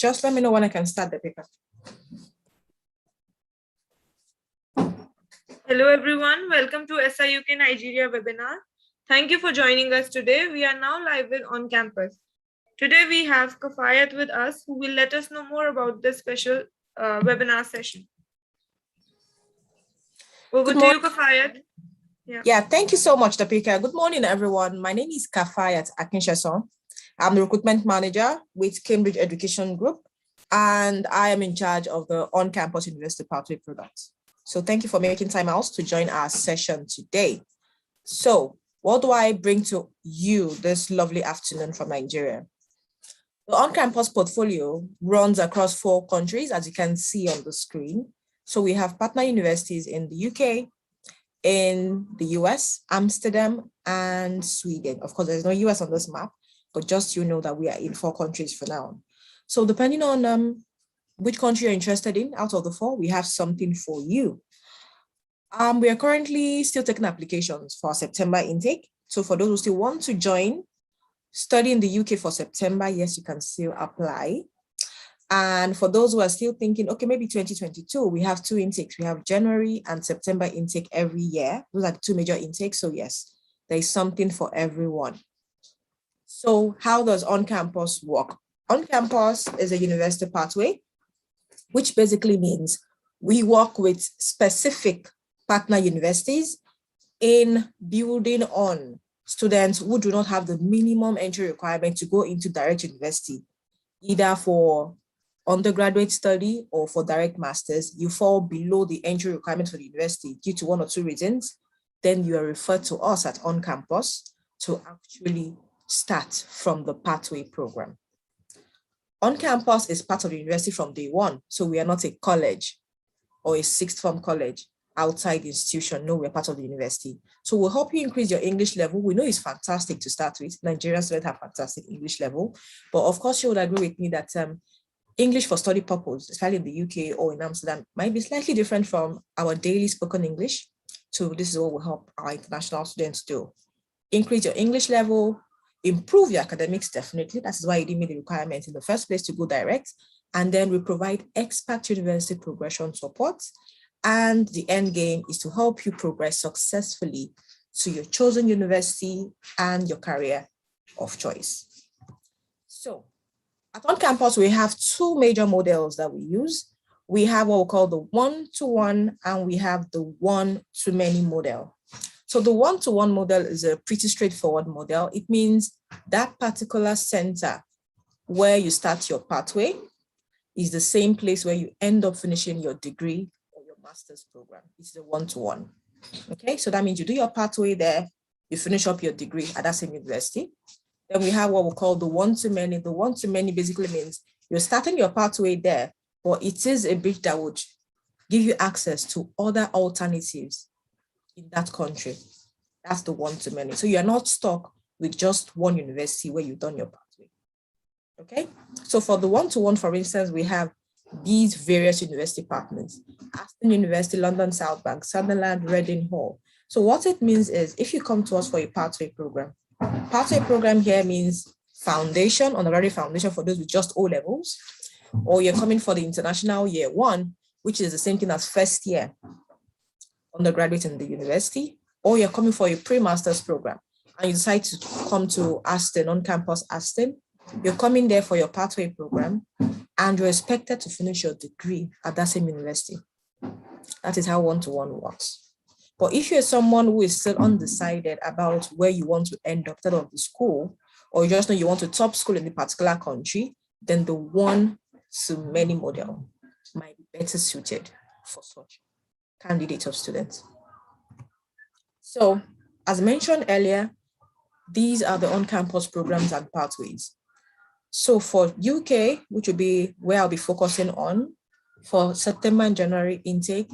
Just let me know when I can start the paper. Hello everyone, welcome to SIUK Nigeria webinar. Thank you for joining us today. We are now live with On Campus. Today we have Kafayat with us who will let us know more about this special webinar session. Over to you, Kafayat. Yeah, thank you so much, Tapika. Good morning, everyone. My name is Kafayat Akinshason. I'm the recruitment manager with Cambridge Education Group, and I am in charge of the on-campus university pathway product. So thank you for making time out to join our session today. So what do I bring to you this lovely afternoon from Nigeria? The on-campus portfolio runs across 4 countries, as you can see on the screen. So we have partner universities in the UK, in the US, Amsterdam, and Sweden. Of course, there's no US on this map, but just you know that we are in 4 countries for now. So depending on which country you're interested in, out of the 4, we have something for you. We are currently still taking applications for September intake. So for those who still want to join, study in the UK for September, yes, you can still apply. And for those who are still thinking, okay, maybe 2022, we have 2 intakes. We have January and September intake every year. Those are the 2 major intakes. So yes, there is something for everyone. So how does on-campus work? On-campus is a university pathway, which basically means we work with specific partner universities in building on students who do not have the minimum entry requirement to go into direct university, either for undergraduate study or for direct masters. You fall below the entry requirement for the university due to 1 or 2 reasons, then you are referred to us at On Campus to actually start from the pathway program. On Campus is part of the university from day 1, so we are not a college or a 6th form college outside the institution. No, we're part of the university. So we'll help you increase your English level. We know it's fantastic to start with. Nigerian students have fantastic English level, but of course you would agree with me that English for study purpose, especially in the UK or in Amsterdam, might be slightly different from our daily spoken English. So this is what will help our international students do. Increase your English level, improve your academics, definitely. That's why you didn't meet the requirement in the first place to go direct. And then we provide expert university progression support. And the end game is to help you progress successfully to your chosen university and your career of choice. So at On Campus, we have 2 major models that we use. We have what we call the one-to-one and we have the one-to-many model. So the one-to-one model is a pretty straightforward model. It means that particular center where you start your pathway is the same place where you end up finishing your degree or your master's program. It's a one-to-one. Okay, so that means you do your pathway there, you finish up your degree at that same university. Then we have what we call the one-to-many. The one-to-many basically means you're starting your pathway there, but it is a bridge that would give you access to other alternatives in that country. That's the one-to-many. So you're not stuck with just one university where you've done your pathway. Okay, so for the one-to-one, for instance, we have these various university partners: Aston University, London South Bank, Sutherland, Reading Hall. So what it means is if you come to us for a pathway program here means foundation, undergraduate foundation for those with just O levels, or you're coming for the international year 1, which is the same thing as first year undergraduate in the university, or you're coming for a pre-master's program and you decide to come to Aston, On Campus Aston, you're coming there for your pathway program and you're expected to finish your degree at that same university. That is how one-to-one works. But if you're someone who is still undecided about where you want to end up out of the school, or you just know you want to top school in a particular country, then the one-to-many model might be better suited for such candidates of students. So as mentioned earlier, these are the on-campus programs and pathways. So for UK, which will be where I'll be focusing on, for September and January intake,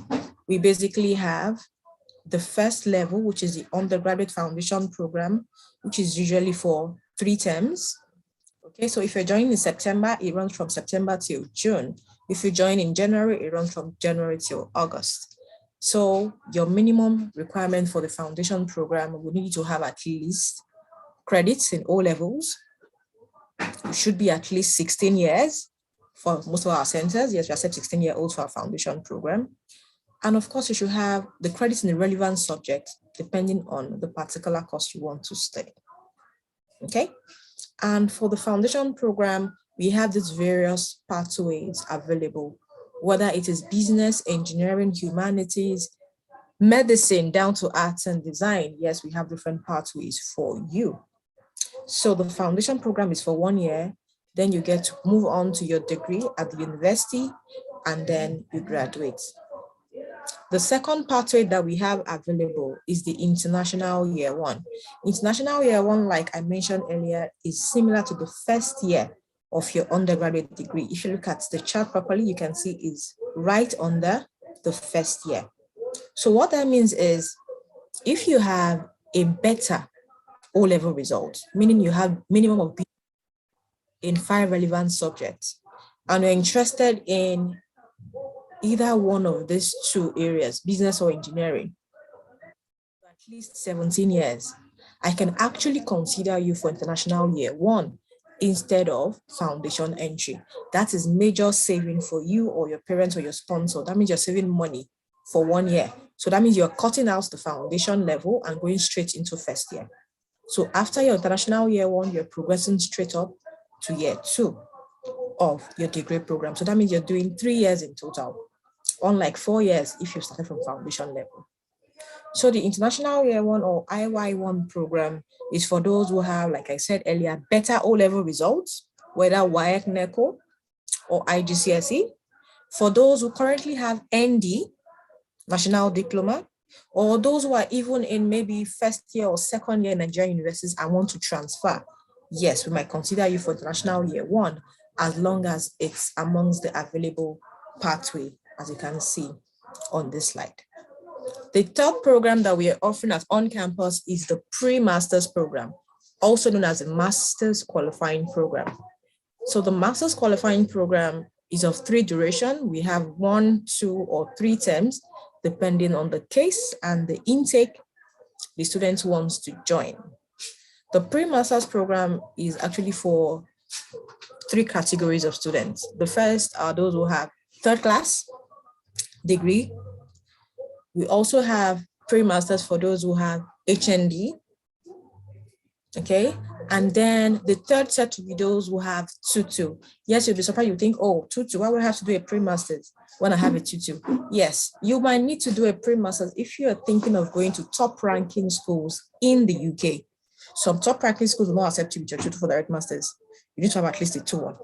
we basically have the first level, which is the undergraduate foundation program, which is usually for 3 terms. Okay, so if you're joining in September, it runs from September till June. If you join in January, it runs from January till August. So your minimum requirement for the foundation program will need to have at least credits in O levels. It should be at least 16 years for most of our centers. Yes, we accept 16-year-olds for our foundation program. And of course, you should have the credits in the relevant subject, depending on the particular course you want to study. Okay. And for the foundation program, we have these various pathways available, whether it is business, engineering, humanities, medicine, down to arts and design. Yes, we have different pathways for you. So the foundation program is for 1 year, then you get to move on to your degree at the university, and then you graduate. The second pathway that we have available is the international year one. International year one, like I mentioned earlier, is similar to the first year of your undergraduate degree. If you look at the chart properly, you can see it's right under the first year. So what that means is if you have a better O-level result, meaning you have minimum of B in 5 relevant subjects, and you're interested in either one of these 2 areas, business or engineering, at least 17 years, I can actually consider you for international year one instead of foundation entry. That is major saving for you or your parents or your sponsor. That means you're saving money for 1 year. So that means you're cutting out the foundation level and going straight into first year. So after your international year one, you're progressing straight up to year 2 of your degree program. So that means you're doing 3 years in total, unlike 4 years if you started from foundation level. So the international year one or IY1 program is for those who have, like I said earlier, better O-level results, whether WAEC, NECO, or IGCSE. For those who currently have ND, National Diploma, or those who are even in maybe first year or second year Nigerian universities and want to transfer, yes, we might consider you for international year one, as long as it's amongst the available pathway, as you can see on this slide. The third program that we are offering at On Campus is the pre-master's program, also known as the master's qualifying program. So the master's qualifying program is of 3 duration. We have 1, 2, or 3 terms, depending on the case and the intake the student wants to join. The pre-master's program is actually for 3 categories of students. The first are those who have 3rd class degree. We also have pre-masters for those who have HND, okay? And then the third set will be those who have 2-2. Yes, you'll be surprised, you think, oh, 2-2, why would I have to do a pre-masters when I have a 2-2? Yes, you might need to do a pre-masters if you're thinking of going to top ranking schools in the UK. Some top ranking schools will not accept you with your 2-2 for direct masters. You need to have at least a 2-1.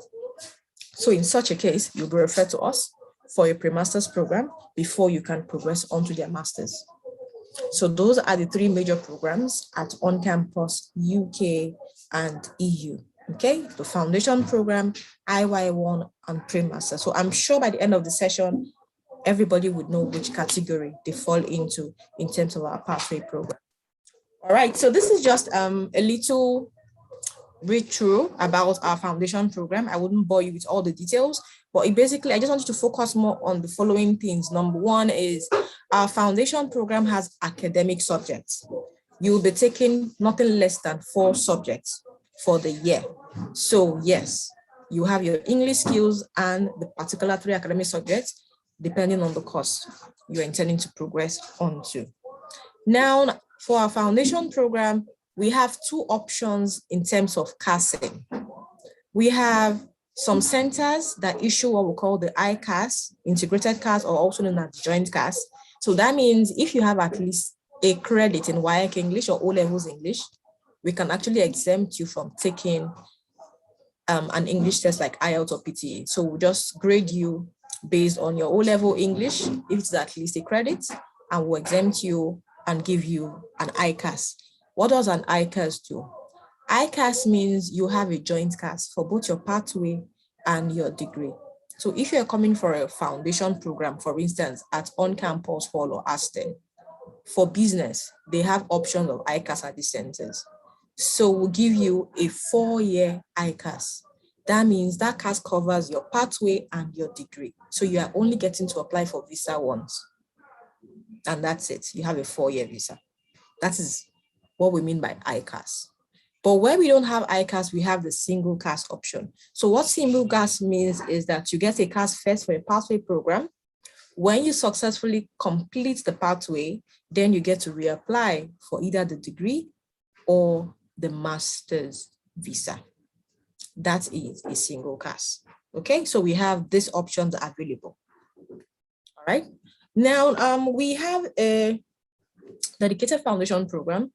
So in such a case, you'll be referred to us for a pre-master's program before you can progress on to their masters. So those are the 3 major programs at On Campus, UK and EU. Okay, the foundation program, IY1 and pre-master. So I'm sure by the end of the session, everybody would know which category they fall into in terms of our pathway program. All right, so this is just a little read through about our foundation program. I wouldn't bore you with all the details, but basically, I just want you to focus more on the following things. Number 1 is our foundation program has academic subjects. You will be taking nothing less than 4 subjects for the year. So yes, you have your English skills and the particular 3 academic subjects, depending on the course you're intending to progress onto. Now, for our foundation program, we have 2 options in terms of CASing. We have some centers that issue what we call the ICAS, integrated CAS, or also known as joint CAS. So that means if you have at least a credit in WAEC English or O-levels English, we can actually exempt you from taking an English test like IELTS or PTE. So we'll just grade you based on your O-level English, if it's at least a credit, and we'll exempt you and give you an ICAS. What does an ICAS do? ICAS means you have a joint CAS for both your pathway and your degree. So if you're coming for a foundation program, for instance, at On-Campus Hall or Aston, for business, they have options of ICAS at the centers. So we'll give you a 4-year ICAS. That means that CAS covers your pathway and your degree. So you are only getting to apply for visa once. And that's it. You have a 4-year visa. That is what we mean by ICAS. But where we don't have ICAS, we have the single CAS option. So what single CAS means is that you get a CAS first for a pathway program. When you successfully complete the pathway, then you get to reapply for either the degree or the master's visa. That is a single CAS. Okay, so we have these options available. All right. Now, we have a dedicated foundation program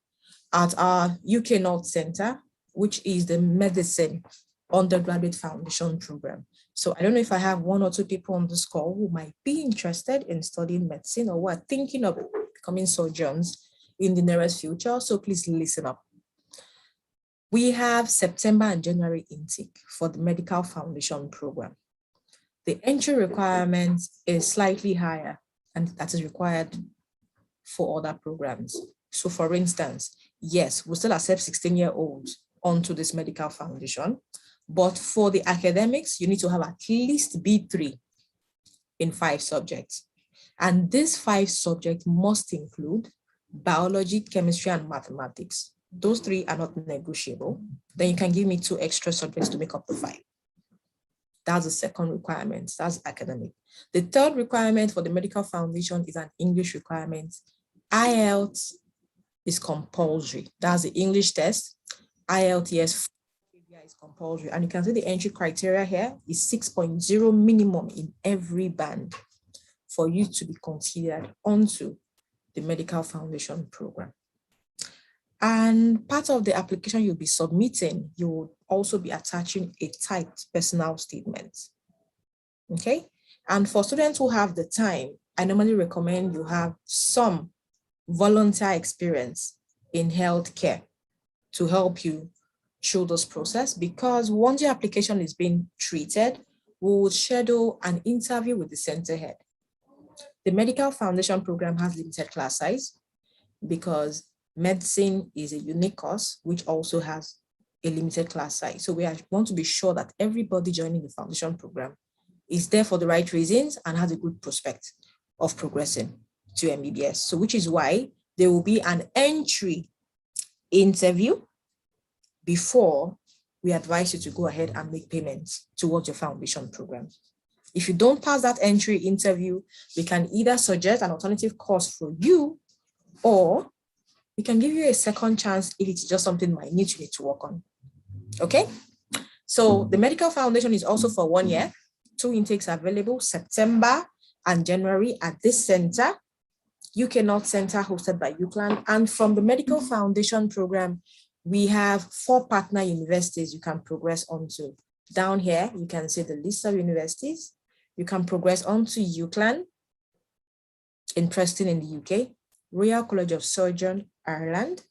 at our UK North Center, which is the medicine undergraduate foundation program. So I don't know if I have one or two people on this call who might be interested in studying medicine or who are thinking of becoming surgeons in the nearest future. So please listen up. We have September and January intake for the medical foundation program. The entry requirement is slightly higher, and that is required for other programs. So for instance, yes, we still accept 16-year-olds onto this medical foundation, but for the academics, you need to have at least B3 in 5 subjects. And these 5 subjects must include biology, chemistry, and mathematics. Those 3 are not negotiable. Then you can give me 2 extra subjects to make up the 5. That's the second requirement. That's academic. The third requirement for the medical foundation is an English requirement. IELTS is compulsory. That's the English test. IELTS is compulsory. And you can see the entry criteria here is 6.0 minimum in every band for you to be considered onto the medical foundation program. And part of the application you'll be submitting, you will also be attaching a typed personal statement. Okay. And for students who have the time, I normally recommend you have some volunteer experience in healthcare to help you through this process, because once your application is being treated, we will schedule an interview with the center head. The medical foundation program has limited class size because medicine is a unique course, which also has a limited class size. So we want to be sure that everybody joining the foundation program is there for the right reasons and has a good prospect of progressing to MBBS. So which is why there will be an entry interview before we advise you to go ahead and make payments towards your foundation program. If you don't pass that entry interview, we can either suggest an alternative course for you, or we can give you a second chance if it's just something minute you need to work on. Okay? So the medical foundation is also for 1 year. 2 intakes available, September and January at this center, UK North Center, hosted by UCLan. And from the medical foundation program, we have 4 partner universities you can progress onto. Down here, you can see the list of universities. You can progress onto UCLan in Preston in the UK, Royal College of Surgeons, Ireland,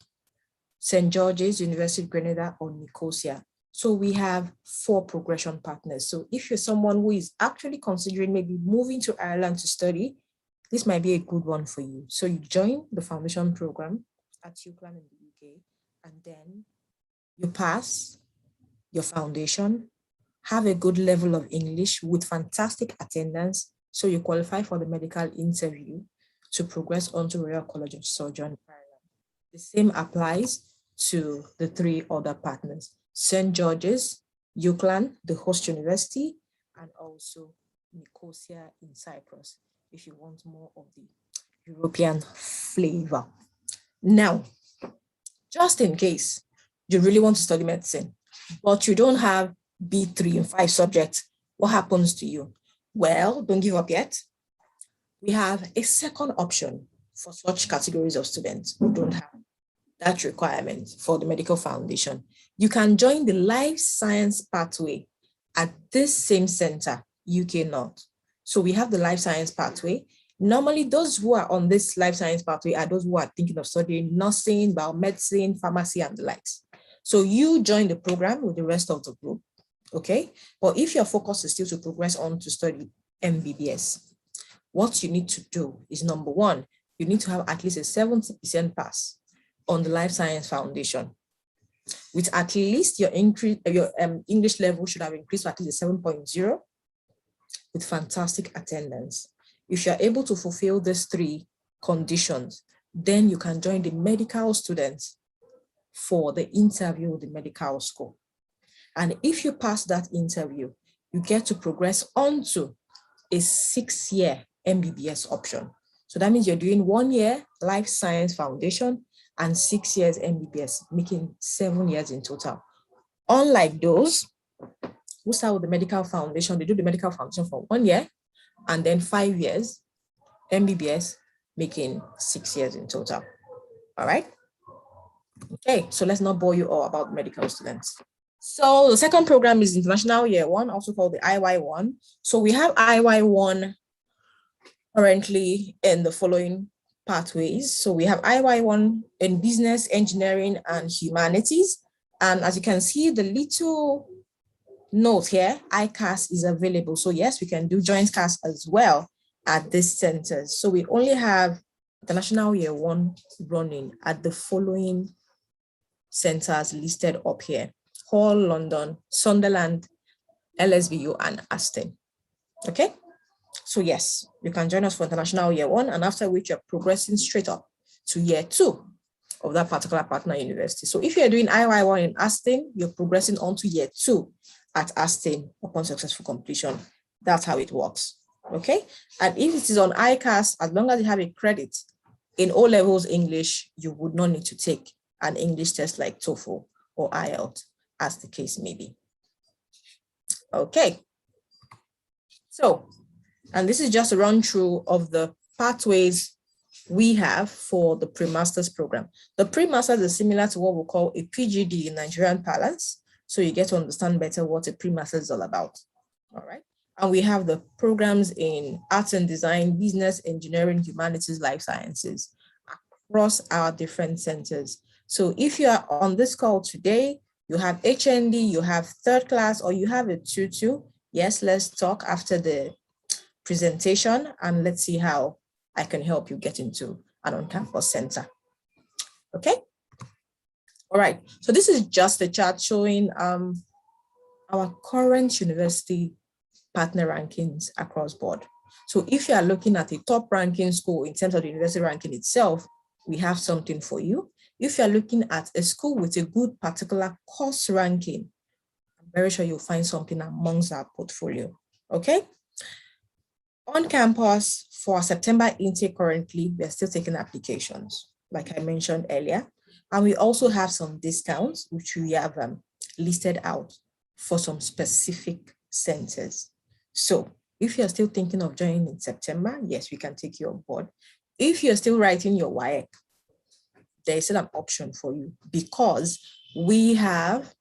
St. George's, University of Grenada, or Nicosia. So we have 4 progression partners. So if you're someone who is actually considering maybe moving to Ireland to study, this might be a good one for you. So you join the foundation program at UCLan in the UK, and then you pass your foundation, have a good level of English with fantastic attendance, so you qualify for the medical interview to progress onto Royal College of Surgeons, Ireland. The same applies to the 3 other partners: St. George's, UCLan, the host university, and also Nicosia in Cyprus, if you want more of the European flavor. Now, just in case you really want to study medicine, but you don't have B3 in 5 subjects, what happens to you? Well, don't give up yet. We have a second option for such categories of students who don't have that requirement for the medical foundation. You can join the life science pathway at this same center, UK North. So we have the life science pathway. Normally, those who are on this life science pathway are those who are thinking of studying nursing, biomedicine, pharmacy, and the likes. So you join the program with the rest of the group, okay? But if your focus is still to progress on to study MBBS, what you need to do is, number 1, you need to have at least a 70% pass on the life science foundation, with at least your English level should have increased to at least a 7.0 with fantastic attendance. If you're able to fulfill these 3 conditions, then you can join the medical students for the interview with the medical school. And if you pass that interview, you get to progress onto a 6-year MBBS option. So that means you're doing 1 year life science foundation and 6 years MBBS, making 7 years in total. Unlike those who start with the medical foundation, they do the medical foundation for 1 year and then 5 years MBBS, making 6 years in total. All right. Okay, so let's not bore you all about medical students. So the second program is International Year 1, also called the IY1. So we have IY1 currently in the following pathways. So we have IY1 in business, engineering, and humanities. And as you can see, the little note here, ICAS is available. So yes, we can do joint CAS as well at this centers. So we only have International Year 1 running at the following centers listed up here: Hull, London, Sunderland, LSBU, and Aston. Okay, so yes, you can join us for International Year 1, and after which you're progressing straight up to Year 2 of that particular partner university. So if you're doing IY1 in Aston, you're progressing on to Year 2 at Aston upon successful completion. That's how it works. Okay, and if it is on ICAS, as long as you have a credit in O levels English, you would not need to take an English test like TOEFL or IELTS, as the case may be. Okay, so, and this is just a run through of the pathways we have for the pre-masters program. The pre-masters is similar to what we call a PGD in Nigerian parlance, so you get to understand better what a pre-masters is all about. All right, and we have the programs in arts and design, business, engineering, humanities, life sciences across our different centers. So if you are on this call today, you have HND, you have third class, or you have a 2-2, yes, let's talk after the presentation and let's see how I can help you get into an on-campus center. Okay. All right. So this is just a chart showing our current university partner rankings across board. So if you are looking at a top ranking school in terms of the university ranking itself, we have something for you. If you're looking at a school with a good particular course ranking, I'm very sure you'll find something amongst our portfolio, okay? On campus, for September intake currently, we're still taking applications, like I mentioned earlier. And we also have some discounts, which we have listed out for some specific centers. So if you're still thinking of joining in September, yes, we can take you on board. If you're still writing your WAEC, there is still an option for you because we have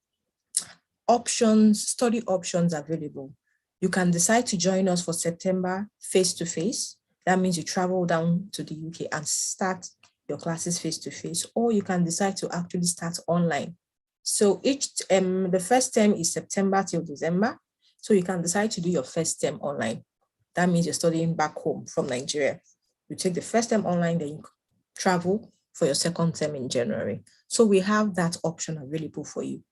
options, study options available. You can decide to join us for September face-to-face. That means you travel down to the UK and start your classes face-to-face, or you can decide to actually start online. So the first term is September till December. So you can decide to do your first term online. That means you're studying back home from Nigeria. You take the first term online, then you travel for your second term in January. So we have that option available for you.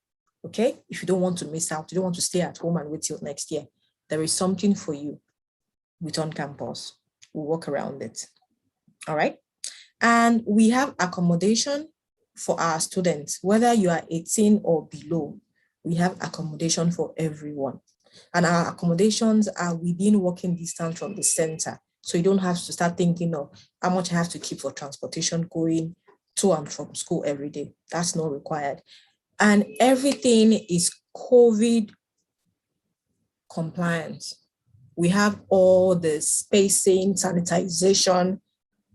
Okay, if you don't want to miss out, you don't want to stay at home and wait till next year, there is something for you with On Campus. We'll work around it. All right. And we have accommodation for our students, whether you are 18 or below, we have accommodation for everyone. And our accommodations are within walking distance from the center. So you don't have to start thinking of how much I have to keep for transportation going to and from school every day. That's not required. And everything is COVID compliant. We have all the spacing, sanitization,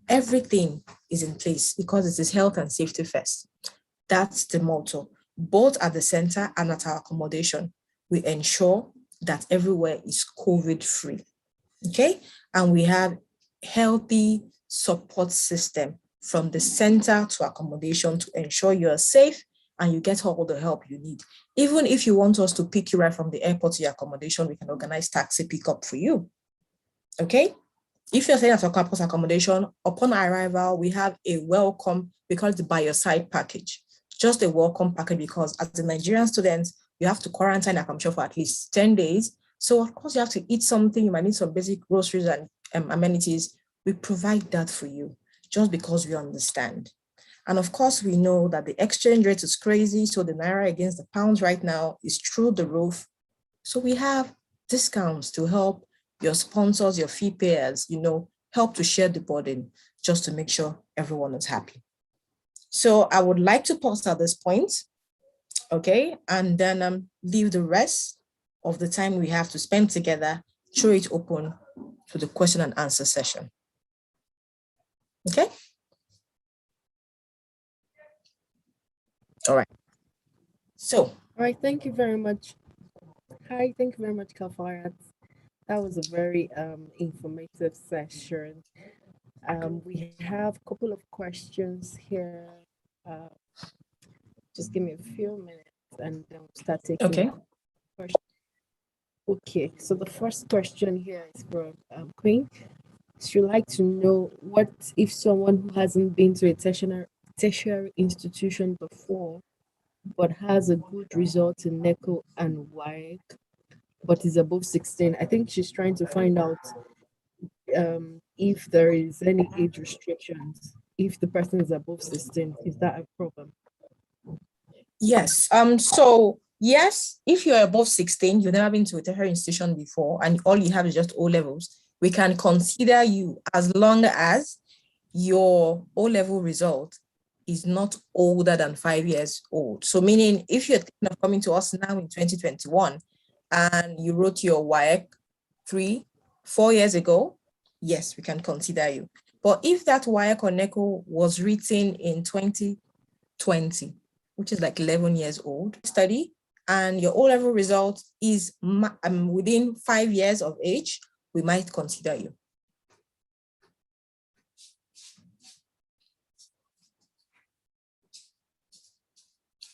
everything is in place because it is health and safety first. That's the motto. Both at the center and at our accommodation, we ensure that everywhere is COVID free. Okay, and we have healthy support system from the center to accommodation to ensure you're safe and you get all the help you need. Even if you want us to pick you right from the airport to your accommodation, we can organize taxi pickup for you. Okay, if you're staying at our campus accommodation, upon arrival, we have a welcome, we call it the by your side package. Just a welcome package because as a Nigerian student, you have to quarantine accommodation for at least 10 days. So of course you have to eat something, you might need some basic groceries and amenities. We provide that for you just because we understand. And of course, we know that the exchange rate is crazy. So the Naira against the pounds right now is through the roof. So we have discounts to help your sponsors, your fee payers, help to share the burden just to make sure everyone is happy. So I would like to pause at this point, okay? And then leave the rest of the time we have to spend together, throw it open to the question and answer session. Okay? All right. So. All right, thank you very much. Hi, thank you very much, Kafayat. That was a very informative session. We have a couple of questions here. Just give me a few minutes and then we'll start taking questions. Okay, so the first question here is from Queen. She'd like to know, what if someone who hasn't been to a tertiary institution before but has a good result in NECO and WAEC, but is above 16? I think she's trying to find out if there is any age restrictions. If the person is above 16, is that a problem? Yes. So yes, if you're above 16, you've never been to a tertiary institution before, and all you have is just O levels, we can consider you as long as your O level result is not older than 5 years old. So meaning if you're thinking of coming to us now in 2021 and you wrote your WAEC 3-4 years ago, yes, we can consider you. But if that WAEC or NECO was written in 2020, which is like 11 years old, study, and your O-level result is within 5 years of age, we might consider you.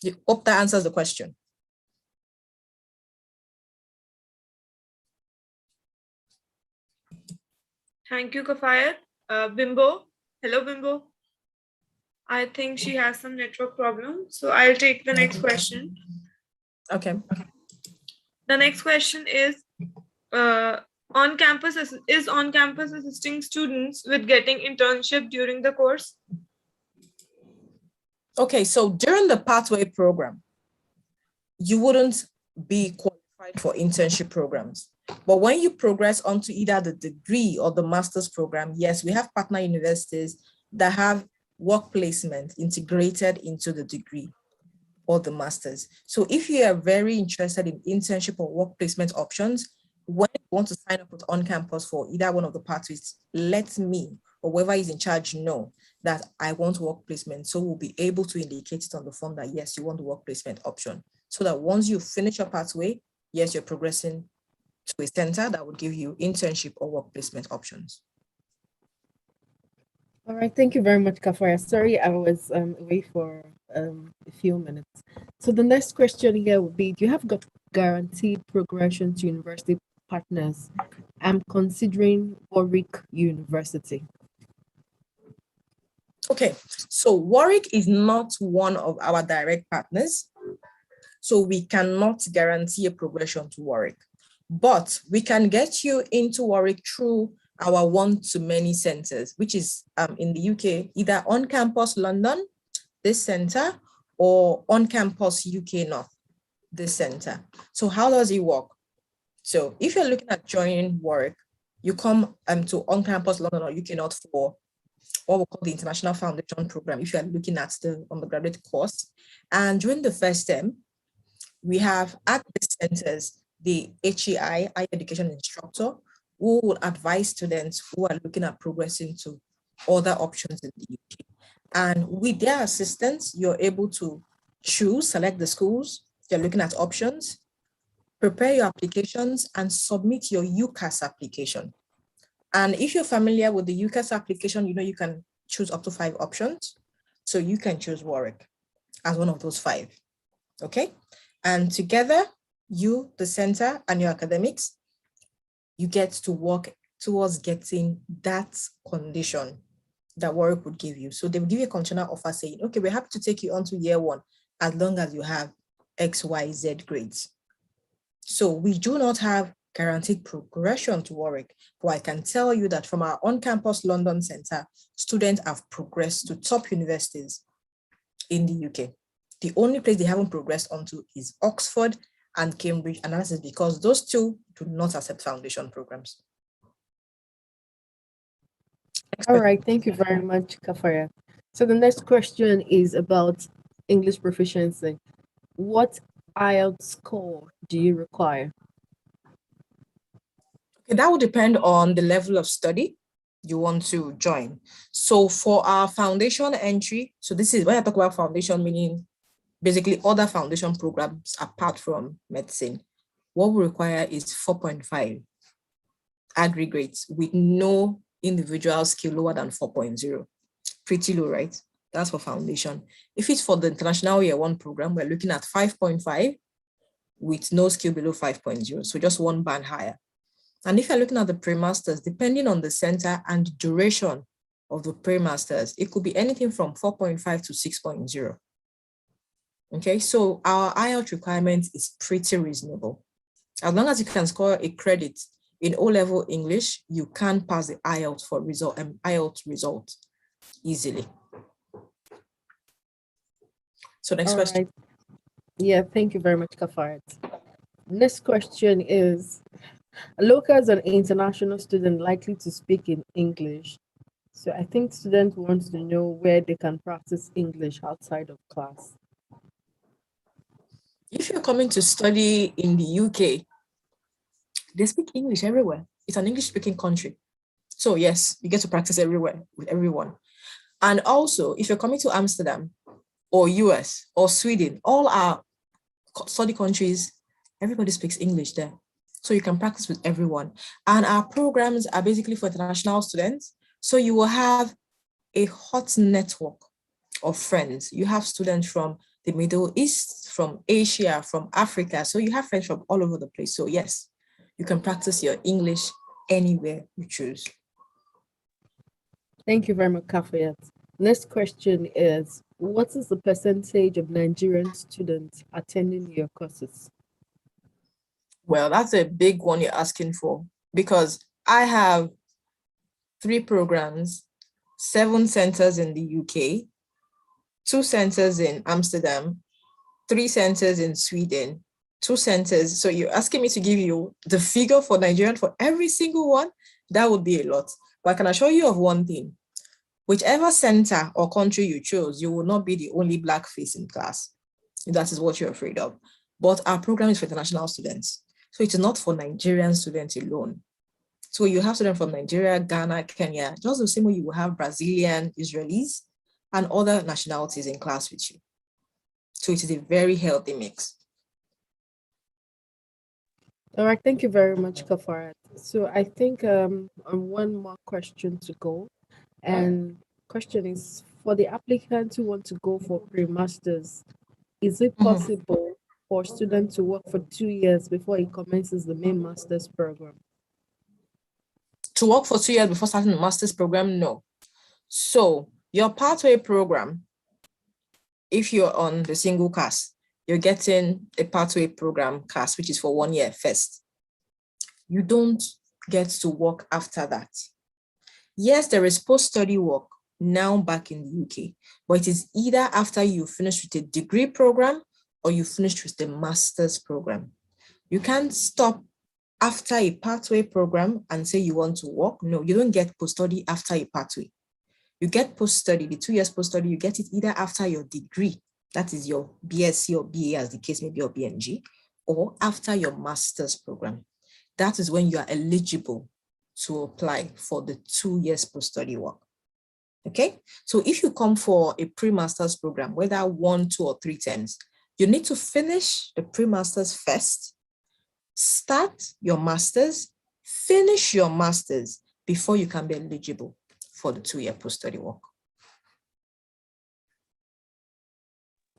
I hope that answers the question. Thank you, Kafayat. Bimbo. Hello, Bimbo. I think she has some network problem, so I'll take the next question. Okay. The next question is, on-campus assisting students with getting internship during the course? Okay, so during the pathway program, you wouldn't be qualified for internship programs. But when you progress onto either the degree or the master's program, yes, we have partner universities that have work placement integrated into the degree or the master's. So if you are very interested in internship or work placement options, when you want to sign up with on-campus for either one of the pathways, let me or whoever is in charge know that I want work placement. So we'll be able to indicate it on the form that yes, you want the work placement option. So that once you finish your pathway, yes, you're progressing to a center that would give you internship or work placement options. All right, thank you very much, Kafaya. Sorry, I was away for a few minutes. So the next question here would be, do you have got guaranteed progression to university partners? I'm considering Warwick University. Okay, so Warwick is not one of our direct partners, so we cannot guarantee a progression to Warwick, but we can get you into Warwick through our one-to-many centers, which is in the UK, either on campus London, this center, or on campus UK North, this center. So how does it work? So if you're looking at joining Warwick, you come to on campus London or UK North for what we call the International Foundation Program, if you are looking at the undergraduate course. And during the first term, we have at the centers, the HEI, higher education instructor, who will advise students who are looking at progressing to other options in the UK. And with their assistance, you're able to select the schools, you're looking at options, prepare your applications, and submit your UCAS application. And if you're familiar with the UCAS application, you can choose up to 5 options. So you can choose Warwick as one of those 5, okay? And together, you, the center, and your academics, you get to work towards getting that condition that Warwick would give you. So they will give you a conditional offer saying, okay, we're happy to take you on to year 1 as long as you have X, Y, Z grades. So we do not have guaranteed progression to Warwick, but I can tell you that from our on-campus London Center, students have progressed to top universities in the UK. The only place they haven't progressed onto is Oxford and Cambridge, and that is because those two do not accept foundation programs. All right, thank you very much, Kafaya. So the next question is about English proficiency. What IELTS score do you require? Okay, that would depend on the level of study you want to join. So for our foundation entry, so this is when I talk about foundation, meaning basically other foundation programs apart from medicine, what we require is 4.5 aggregate with no individual skill lower than 4.0. Pretty low, right? That's for foundation. If it's for the international year one program, we're looking at 5.5 with no skill below 5.0. So just one band higher. And if you're looking at the pre-masters, depending on the center and the duration of the pre-masters, it could be anything from 4.5 to 6.0. Okay, so our IELTS requirement is pretty reasonable. As long as you can score a credit in O-level English, you can pass the IELTS for IELTS result easily. So next question. Right. Yeah, thank you very much, Kafarat. Next question is, local as an international student likely to speak in English. So I think students want to know where they can practice English outside of class. If you're coming to study in the UK, they speak English everywhere. It's an English-speaking country. So yes, you get to practice everywhere with everyone. And also, if you're coming to Amsterdam or US or Sweden, all our study countries, everybody speaks English there. So you can practice with everyone. And our programs are basically for international students. So you will have a hot network of friends. You have students from the Middle East, from Asia, from Africa. So you have friends from all over the place. So yes, you can practice your English anywhere you choose. Thank you very much, Kafayat. Next question is, what is the percentage of Nigerian students attending your courses? Well, that's a big one you're asking for, because I have 3 programs, 7 centers in the UK, 2 centers in Amsterdam, 3 centers in Sweden, 2 centers. So you're asking me to give you the figure for Nigerian for every single one? That would be a lot. But I can assure you of one thing. Whichever center or country you chose, you will not be the only Black face in class. That is what you're afraid of. But our program is for international students. So it's not for Nigerian students alone. So you have students from Nigeria, Ghana, Kenya, just the same way you will have Brazilian, Israelis, and other nationalities in class with you. So it is a very healthy mix. All right, thank you very much, Kafarat. So I think one more question to go. And question is, for the applicants who want to go for pre-masters, is it possible for students to work for 2 years before he commences the main master's program? To work for 2 years before starting the master's program? No. So your pathway program, if you're on the single class, you're getting a pathway program class, which is for 1 year first. You don't get to work after that. Yes, there is post-study work now back in the UK, but it is either after you finish with a degree program or you finish with the master's program. You can't stop after a pathway program and say you want to work. No, you don't get post-study after a pathway. You get post-study, the 2 years post-study, you get it either after your degree, that is your BSc or BA as the case may be, or BNG, or after your master's program. That is when you are eligible to apply for the 2 years post-study work. Okay, so if you come for a pre-master's program, whether 1, 2, or 3 terms, you need to finish the pre-master's first, start your master's, finish your master's before you can be eligible for the 2 year post-study work.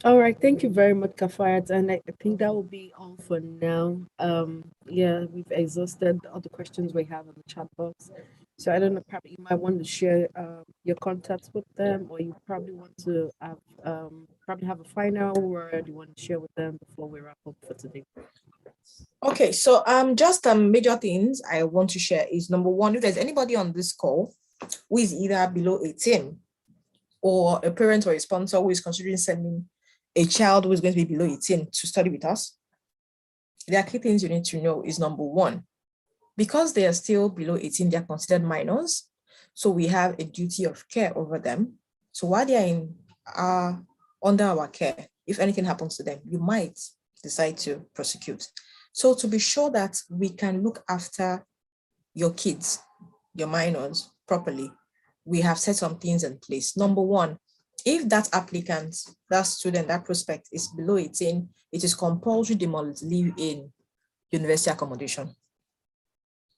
All right, thank you very much, Kafayat. And I think that will be all for now. Yeah, we've exhausted all the questions we have in the chat box. So I don't know, probably you might want to share your contacts with them, or you probably want to have a final word you want to share with them before we wrap up for today. Okay, so just major things I want to share is, number one, if there's anybody on this call who is either below 18 or a parent or a sponsor who is considering sending a child who is going to be below 18 to study with us, there are key things you need to know is number one, because they are still below 18, they are considered minors. So we have a duty of care over them. So while they are under our care, if anything happens to them, you might decide to prosecute. So to be sure that we can look after your kids, your minors properly, we have set some things in place. Number one, if that applicant, that student, that prospect is below 18, it is compulsory they must live in university accommodation.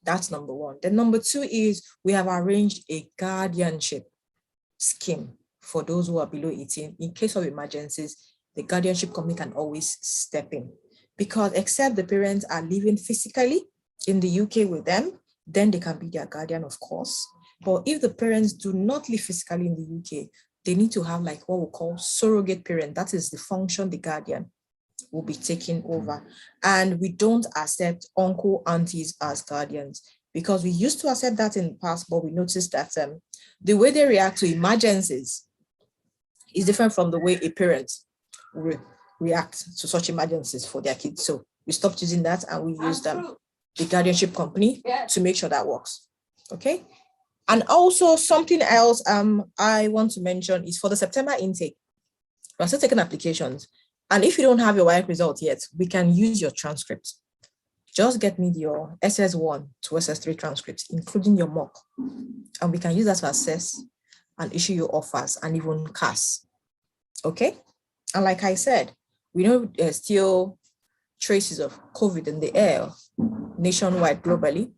That's number one. Then number two is we have arranged a guardianship scheme for those who are below 18. In case of emergencies, the guardianship company can always step in, because except the parents are living physically in the UK with them, then they can be their guardian, of course. But if the parents do not live physically in the UK, they need to have like what we call surrogate parent. That is the function the guardian will be taking over. And we don't accept uncle, aunties as guardians, because we used to accept that in the past, but we noticed that the way they react to emergencies is different from the way a parent will react to such emergencies for their kids. So we stopped using that and we used the guardianship company to make sure that works. Okay. And also something else I want to mention is for the September intake, we're still taking applications. And if you don't have your WAEC result yet, we can use your transcript. Just get me your SS1 to SS3 transcripts, including your mock. And we can use that to assess and issue your offers and even CAS. Okay? And like I said, we know there's still traces of COVID in the air nationwide, globally.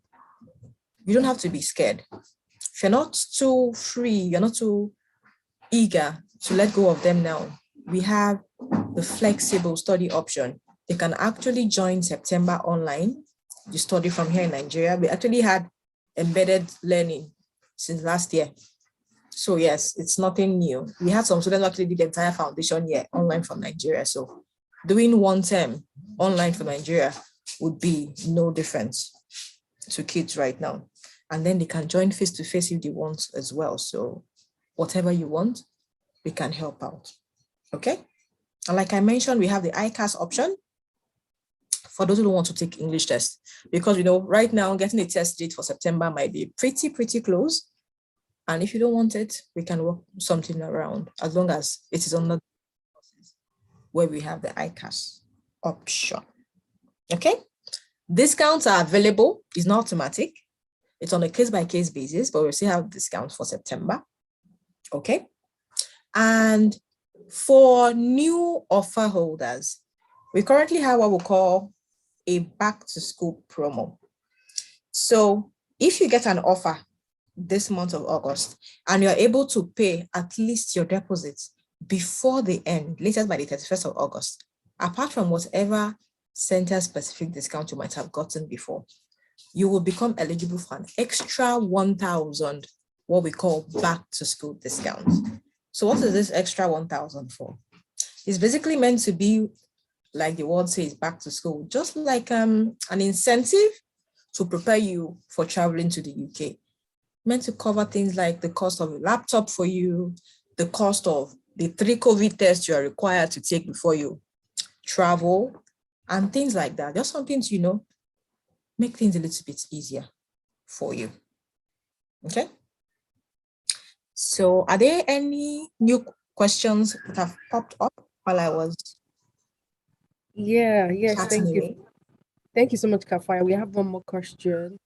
You don't have to be scared. If you're not too free, you're not too eager to let go of them now, we have the flexible study option. They can actually join September online. You study from here in Nigeria. We actually had embedded learning since last year. So yes, it's nothing new. We had some students actually did the entire foundation year online from Nigeria. So doing one term online from Nigeria would be no difference to kids right now. And then they can join face-to-face if they want as well. So whatever you want, we can help out. Okay? And like I mentioned, we have the ICAS option for those who don't want to take English test, because right now getting a test date for September might be pretty close. And if you don't want it, we can work something around as long as it is on the process where we have the ICAS option. Okay? Discounts are available. It's not automatic. It's on a case-by-case basis, but we still have discounts for September. Okay? And for new offer holders, we currently have what we call a back-to-school promo. So if you get an offer this month of August and you're able to pay at least your deposits before the end, latest by the 31st of August, apart from whatever center-specific discount you might have gotten before, you will become eligible for an extra 1,000, what we call back-to-school discount. So what is this extra 1,000 for? It's basically meant to be, like the word says, back to school, just like an incentive to prepare you for traveling to the UK. Meant to cover things like the cost of a laptop for you, the cost of the 3 COVID tests you are required to take before you travel, and things like that. Just something to, make things a little bit easier for you. Okay? So are there any new questions that have popped up while I was yes, thank you. Thank you so much, Kafaya. We have one more question.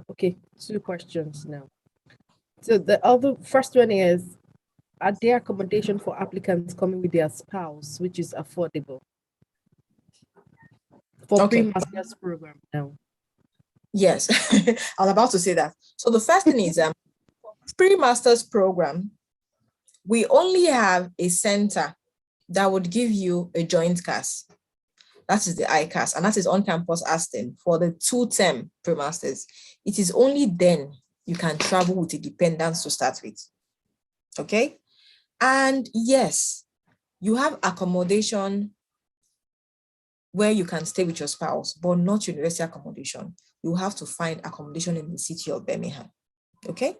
Okay, 2 questions now. So the other first one is, are there accommodation for applicants coming with their spouse, which is affordable for pre-master's program now? Yes, I was about to say that. So the first thing is pre-master's program, we only have a center that would give you a joint CAS. That is the ICAS, and that is on-campus ASTEM for the 2-term pre-masters. It is only then you can travel with a dependent to start with. Okay? And yes, you have accommodation where you can stay with your spouse, but not university accommodation. You have to find accommodation in the city of Birmingham. Okay?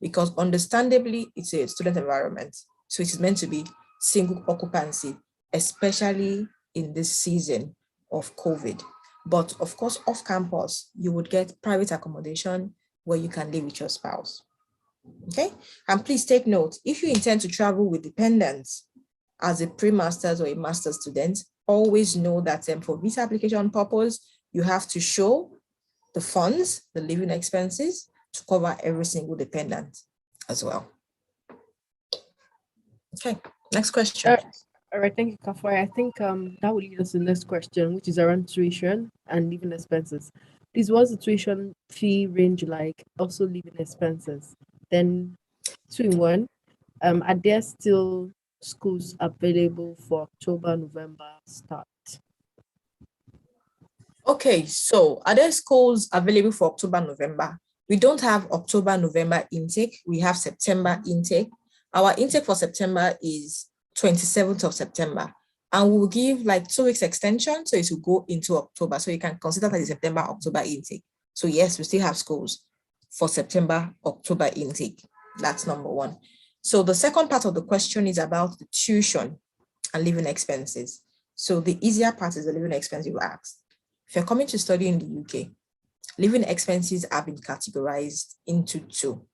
Because understandably, it's a student environment. So it is meant to be single occupancy, especially in this season of COVID. But of course, off campus, you would get private accommodation where you can live with your spouse. Okay, and please take note, if you intend to travel with dependents as a pre-master's or a master's student, always know that for visa application purpose, you have to show the funds, the living expenses to cover every single dependent as well. Okay, next question. All right, thank you, Kafai. I think that will lead us to the next question, which is around tuition and living expenses. Please, what's the tuition fee range like? Also living expenses. Then 2 in 1. Are there still schools available for October, November start? Okay, so are there schools available for October, November? We don't have October, November intake. We have September intake. Our intake for September is 27th of September. And we'll give like 2 weeks extension, so it will go into October. So you can consider that the September, October intake. So yes, we still have schools for September, October intake. That's number one. So the second part of the question is about the tuition and living expenses. So the easier part is the living expense you asked. If you're coming to study in the UK, living expenses have been categorized into 2.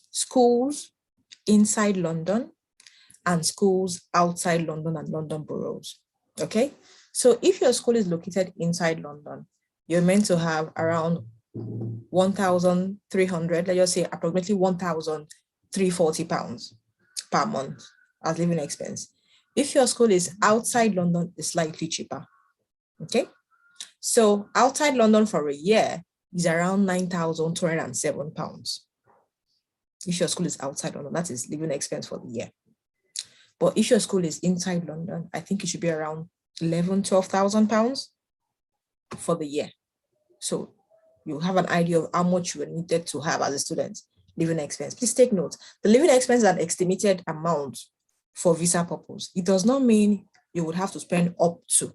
Schools inside London and schools outside London and London boroughs. Okay, so if your school is located inside London, you're meant to have around 1,300, let's just say approximately 1,340 pounds per month as living expense. If your school is outside London, it's slightly cheaper. Okay, so outside London for a year is around 9,207 pounds. If your school is outside London, that is living expense for the year. But if your school is inside London, I think it should be around 12,000 pounds for the year. So you have an idea of how much you are needed to have as a student living expense. Please take note, the living expense is an estimated amount for visa purpose. It does not mean you would have to spend up to.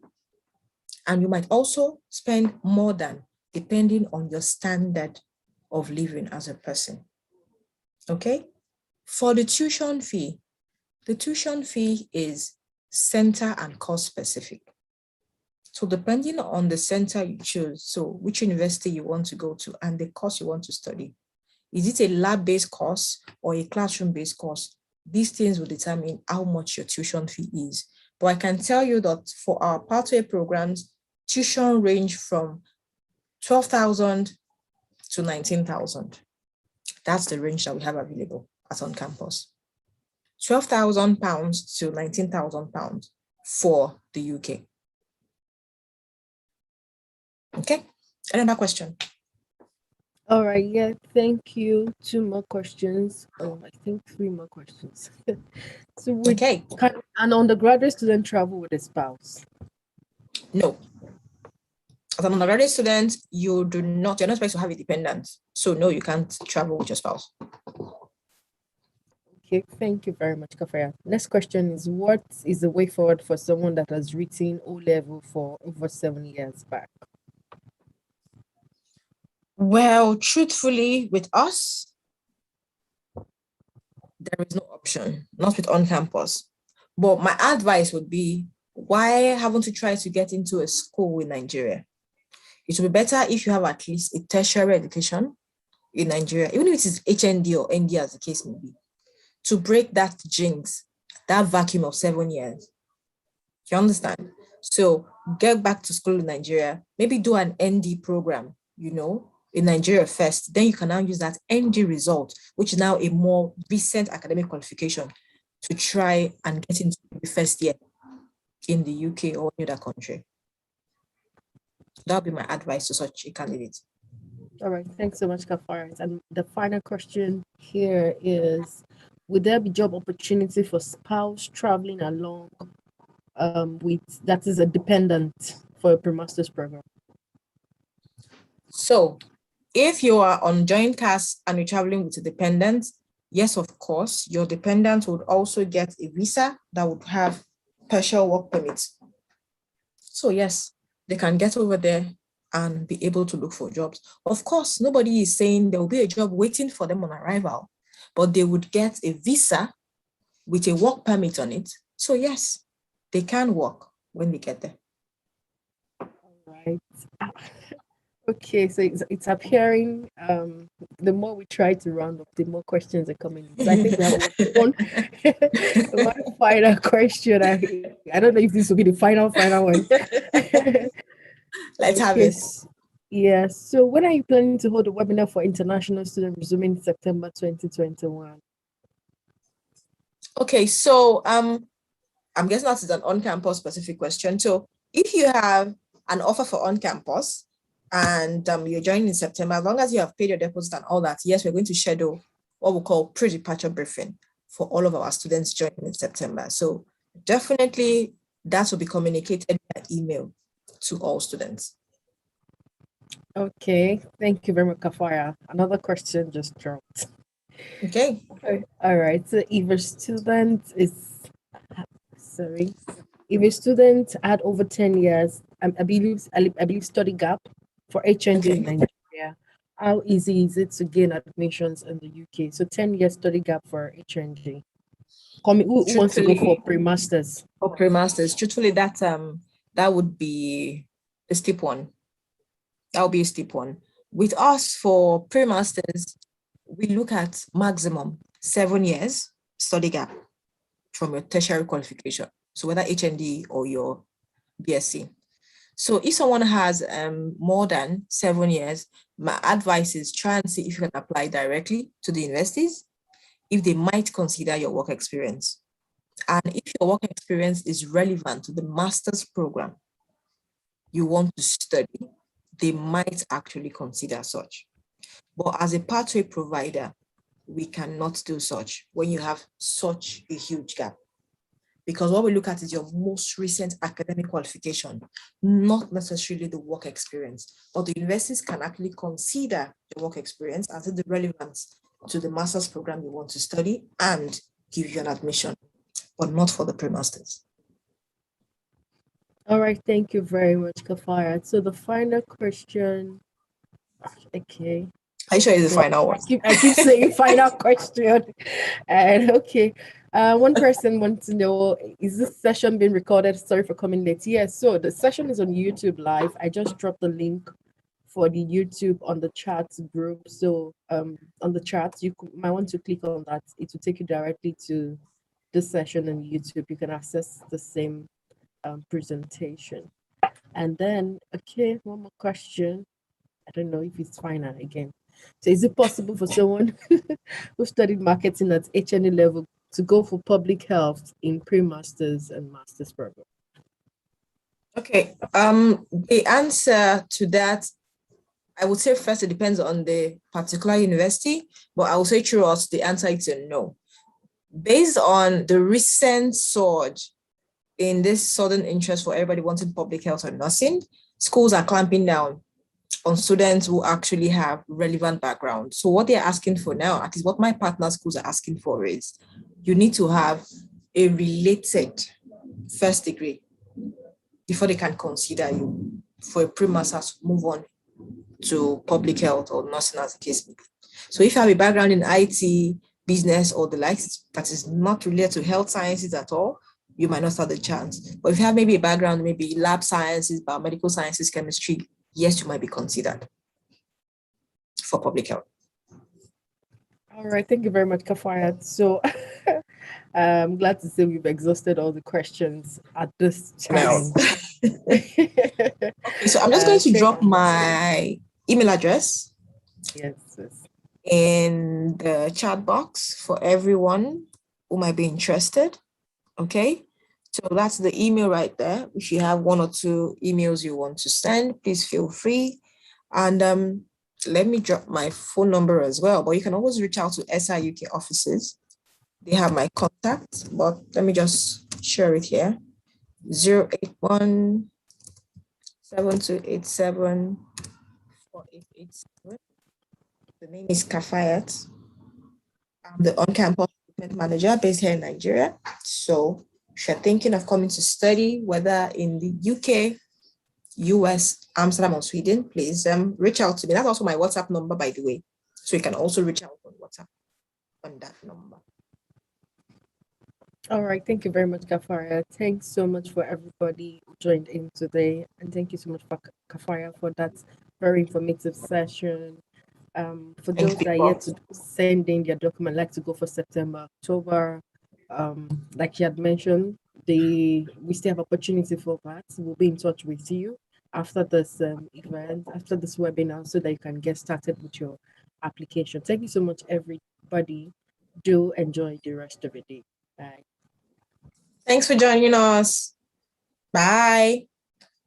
And you might also spend more than, depending on your standard of living as a person. Okay? For the tuition fee is center and course specific. So depending on the center you choose, so which university you want to go to and the course you want to study, is it a lab-based course or a classroom-based course? These things will determine how much your tuition fee is. But I can tell you that for our pathway programs, tuition range from 12,000 to 19,000. That's the range that we have available at On Campus. 12,000 pounds to 19,000 pounds for the UK. Okay, another question. All right, yeah, thank you. 2 more questions. Oh, I think 3 more questions. So Okay. Can an undergraduate student travel with a spouse? No. As an undergraduate student, you're not supposed to have a dependent. So no, you can't travel with your spouse. Okay, thank you very much, Kafaya. Next question is, what is the way forward for someone that has written O-level for over 7 years back? Well, truthfully, with us, there is no option, not with On Campus. But my advice would be, why haven't you tried to get into a school in Nigeria? It would be better if you have at least a tertiary education in Nigeria, even if it is HND or ND as the case may be, to break that jinx, that vacuum of 7 years. You understand? So get back to school in Nigeria, maybe do an ND program, in Nigeria first, then you can now use that ND result, which is now a more recent academic qualification, to try and get into the first year in the UK or any other country. That would be my advice to such a candidate. All right, thanks so much, Kafaris. And the final question here is, would there be job opportunity for spouse traveling along that is a dependent for a pre-master's program? So if you are on joint cast and you're traveling with a dependent, yes, of course, your dependent would also get a visa that would have partial work permits. So yes, they can get over there and be able to look for jobs. Of course, nobody is saying there will be a job waiting for them on arrival, but they would get a visa with a work permit on it. So yes, they can work when they get there. All right. Okay, so it's appearing the more we try to round up, the more questions are coming in. So I think we have one final question. I don't know if this will be the final one. Let's have Okay, it. yeah. So when are you planning to hold a webinar for international students resuming September 2021? Okay, so I'm guessing that is an on-campus specific question. So if you have an offer for on-campus and you're joining in September, as long as you have paid your deposit and all that, yes, we're going to schedule what we call pre-departure briefing for all of our students joining in September. So definitely that will be communicated by email to all students. Okay, thank you very much, Kafaya. Another question just dropped. Okay. All right. So if a student if a student had over 10 years, I believe study gap for HND in Nigeria, how easy is it to gain admissions in the UK? So 10 years study gap for HND. Who wants to go for pre-masters? For pre-masters, truthfully, that would be a steep one. That would be a steep one. With us for pre-masters, we look at maximum 7 years study gap from your tertiary qualification. So whether HND or your BSc. So if someone has more than 7 years, my advice is try and see if you can apply directly to the universities, if they might consider your work experience. And if your work experience is relevant to the master's program you want to study, they might actually consider such. But as a pathway provider, we cannot do such when you have such a huge gap. Because what we look at is your most recent academic qualification, not necessarily the work experience. But the universities can actually consider your work experience as the relevance to the master's program you want to study and give you an admission, but not for the pre-masters. All right, thank you very much, Kafaya. So the final question, okay. Are you sure it's the final one? I keep saying final question. And okay. One person wants to know, is this session being recorded? Sorry for coming late. Yes, so the session is on YouTube live. I just dropped the link for the YouTube on the chat group. So on the chat, you might want to click on that. It will take you directly to the session on YouTube. You can access the same presentation. And then, okay, one more question. I don't know if it's final again. So is it possible for someone who studied marketing at HND level to go for public health in pre-masters and master's program? Okay, the answer to that, I would say first it depends on the particular university, but I will say through us, the answer is a no. Based on the recent surge in this sudden interest for everybody wanting public health or nursing, schools are clamping down on students who actually have relevant background. So what they're asking for now, at least what my partner schools are asking for, is you need to have a related first degree before they can consider you for a pre-master's move on to public health or nursing as the case may be. So if you have a background in IT, business, or the likes that is not related to health sciences at all, you might not have the chance. But if you have maybe a background, maybe lab sciences, biomedical sciences, chemistry, yes, you might be considered for public health. All right, thank you very much, Kafayat. So I'm glad to say we've exhausted all the questions at this time. Okay, so I'm just going to drop my email address in the chat box for everyone who might be interested. Okay, so that's the email right there. If you have 1 or 2 emails you want to send, please feel free. And let me drop my phone number as well, but you can always reach out to SI UK offices. They have my contact, but let me just share it here. 081 7287 4887. The name is Kafayat. I'm the on-campus recruitment manager based here in Nigeria. So if you're thinking of coming to study, whether in the UK, US, Amsterdam, or Sweden, please reach out to me. That's also my WhatsApp number, by the way. So you can also reach out on WhatsApp on that number. All right, thank you very much, Kafaya. Thanks so much for everybody who joined in today, and thank you so much for Kafaya for that very informative session. For Thank those you. that are yet to send in their document, like to go for September, October, like you had mentioned, we still have opportunity for that. We'll be in touch with you after this event, after this webinar, so that you can get started with your application. Thank you so much, everybody. Do enjoy the rest of the day. Bye. Thanks for joining us. Bye.